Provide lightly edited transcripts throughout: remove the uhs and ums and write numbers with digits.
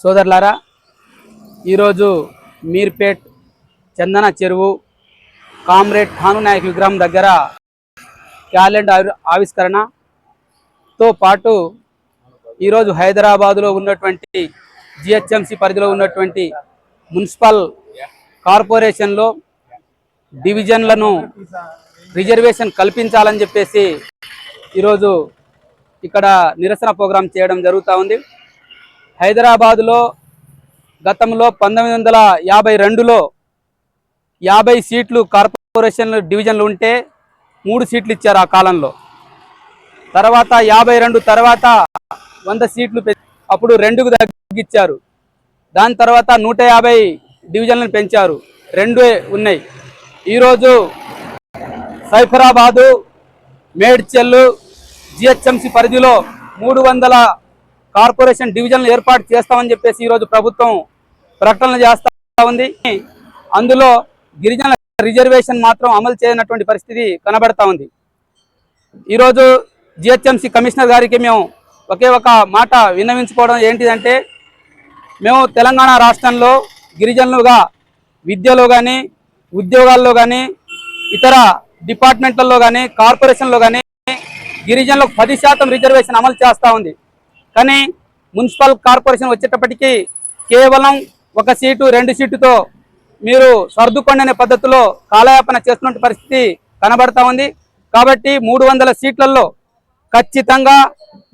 సోదరులారా, ఈరోజు మీర్పేట్ చందన చెరువు కామ్రేడ్ ఠాను నాయక్ విగ్రహం దగ్గర క్యాలెండర్ ఆవిష్కరణతో పాటు ఈరోజు హైదరాబాదులో ఉన్నటువంటి జిహెచ్ఎంసి పరిధిలో ఉన్నటువంటి మున్సిపల్ కార్పొరేషన్లో డివిజన్లను రిజర్వేషన్ కల్పించాలని చెప్పేసి ఈరోజు ఇక్కడ నిరసన ప్రోగ్రాం చేయడం జరుగుతూ ఉంది. హైదరాబాదులో గతంలో 1952లో 50 సీట్లు కార్పొరేషన్ డివిజన్లు ఉంటే 3 సీట్లు ఇచ్చారు ఆ కాలంలో. తర్వాత 52 తర్వాత 100 సీట్లు అప్పుడు 2కు తగ్గించారు. దాని తర్వాత 150 డివిజన్లను పెంచారు, 2 ఉన్నాయి. ఈరోజు సైఫరాబాదు, మేడ్చల్, జిహెచ్ఎంసి పరిధిలో 300 కార్పొరేషన్ డివిజన్లు ఏర్పాటు చేస్తామని చెప్పేసి ఈరోజు ప్రభుత్వం ప్రకటనలు చేస్తూ ఉంది. అందులో గిరిజనుల రిజర్వేషన్ మాత్రం అమలు చేయనటువంటి పరిస్థితి కనబడతా ఉంది. ఈరోజు జిహెచ్ఎంసి కమిషనర్ గారికి మేము ఒకే ఒక మాట విన్నవించుకోవడం ఏంటిదంటే, మేము తెలంగాణ రాష్ట్రంలో గిరిజనులుగా విద్యలో కానీ, ఉద్యోగాల్లో కానీ, ఇతర డిపార్ట్మెంట్లలో కానీ, కార్పొరేషన్లో కానీ గిరిజనులకు 10% రిజర్వేషన్ అమలు చేస్తూ ఉంది. కానీ మున్సిపల్ కార్పొరేషన్ వచ్చేటప్పటికీ కేవలం 1 సీటు 2 సీటుతో మీరు సర్దుకోండి అనే పద్ధతిలో కాలయాపన చేస్తున్న పరిస్థితి కనబడతా ఉంది. కాబట్టి 300 సీట్లలో ఖచ్చితంగా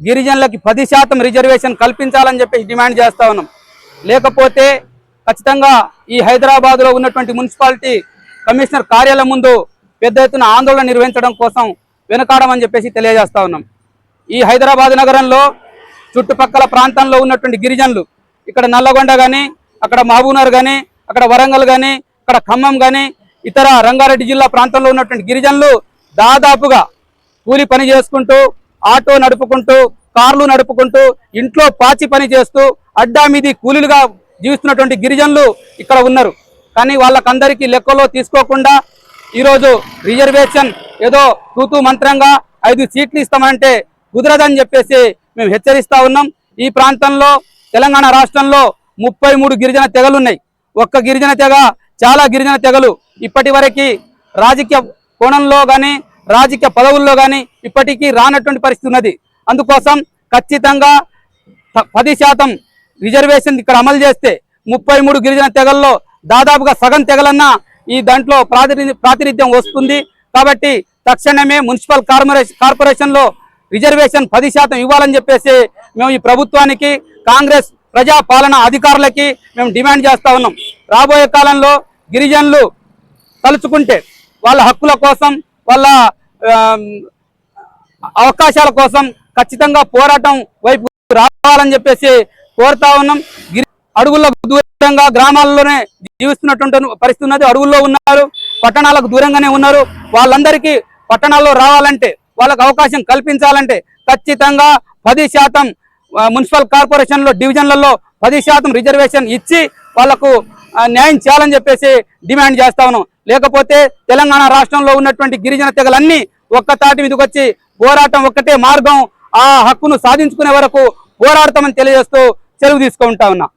గిరిజనులకి 10% రిజర్వేషన్ కల్పించాలని చెప్పి డిమాండ్ చేస్తూ ఉన్నాం. లేకపోతే ఖచ్చితంగా ఈ హైదరాబాద్లో ఉన్నటువంటి మున్సిపాలిటీ కమిషనర్ కార్యాలయం ముందు పెద్ద ఎత్తున ఆందోళన నిర్వహించడం కోసం వెనుకాడమని చెప్పేసి తెలియజేస్తా ఉన్నాం. ఈ హైదరాబాద్ నగరంలో చుట్టుపక్కల ప్రాంతంలో ఉన్నటువంటి గిరిజనులు, ఇక్కడ నల్లగొండ కానీ, అక్కడ మహబూబ్నగర్ కానీ, అక్కడ వరంగల్ కానీ, అక్కడ ఖమ్మం కానీ, ఇతర రంగారెడ్డి జిల్లా ప్రాంతంలో ఉన్నటువంటి గిరిజనులు దాదాపుగా కూలి పని చేసుకుంటూ, ఆటో నడుపుకుంటూ, కార్లు నడుపుకుంటూ, ఇంట్లో పాచి పని చేస్తూ అడ్డా మీది కూలీలుగా జీవిస్తున్నటువంటి గిరిజనులు ఇక్కడ ఉన్నారు. కానీ వాళ్ళకందరికీ లెక్కలో తీసుకోకుండా ఈరోజు రిజర్వేషన్ ఏదో తూతూ మంత్రంగా 5 సీట్లు ఇస్తామంటే కుదరదని చెప్పేసి మేము హెచ్చరిస్తా ఉన్నాం. ఈ ప్రాంతంలో తెలంగాణ రాష్ట్రంలో 33 గిరిజన తెగలు ఉన్నాయి. ఒక్క గిరిజన తెగ, చాలా గిరిజన తెగలు ఇప్పటి వరకు రాజకీయ కోణంలో కానీ, రాజకీయ పదవుల్లో కానీ ఇప్పటికీ రానటువంటి పరిస్థితి ఉన్నది. అందుకోసం ఖచ్చితంగా 10% రిజర్వేషన్ ఇక్కడ అమలు చేస్తే 33 గిరిజన తెగల్లో దాదాపుగా సగం తెగలన్నా ఈ దాంట్లో ప్రాతినిధ్యం వస్తుంది. కాబట్టి తక్షణమే మున్సిపల్ కార్పొరేషన్లో రిజర్వేషన్ 10% ఇవ్వాలని చెప్పేసి మేము ఈ ప్రభుత్వానికి, కాంగ్రెస్ ప్రజా పాలన అధికారులకి మేము డిమాండ్ చేస్తూ ఉన్నాం. రాబోయే కాలంలో గిరిజనులు తలుచుకుంటే వాళ్ళ హక్కుల కోసం, వాళ్ళ అవకాశాల కోసం ఖచ్చితంగా పోరాటం వైపు రావాలని చెప్పేసి కోరుతా ఉన్నాం. అడవులకు దూరంగా గ్రామాల్లోనే జీవిస్తున్నటువంటి పరిస్థితి ఉన్నది. అడవుల్లో ఉన్నారు, పట్టణాలకు దూరంగానే ఉన్నారు. వాళ్ళందరికీ పట్టణాల్లో రావాలంటే, వాళ్ళకు అవకాశం కల్పించాలంటే ఖచ్చితంగా 10% మున్సిపల్ కార్పొరేషన్లో డివిజన్లలో 10% రిజర్వేషన్ ఇచ్చి వాళ్లకు న్యాయం చేయాలని చెప్పేసి డిమాండ్ చేస్తా ఉన్నాం. లేకపోతే తెలంగాణ రాష్ట్రంలో ఉన్నటువంటి గిరిజన తెగలన్నీ ఒక్కతాటి మీదకి వచ్చి పోరాటం ఒక్కటే మార్గం, ఆ హక్కును సాధించుకునే వరకు పోరాడతామని తెలియజేస్తూ సెలవు తీసుకుంటా ఉన్నా.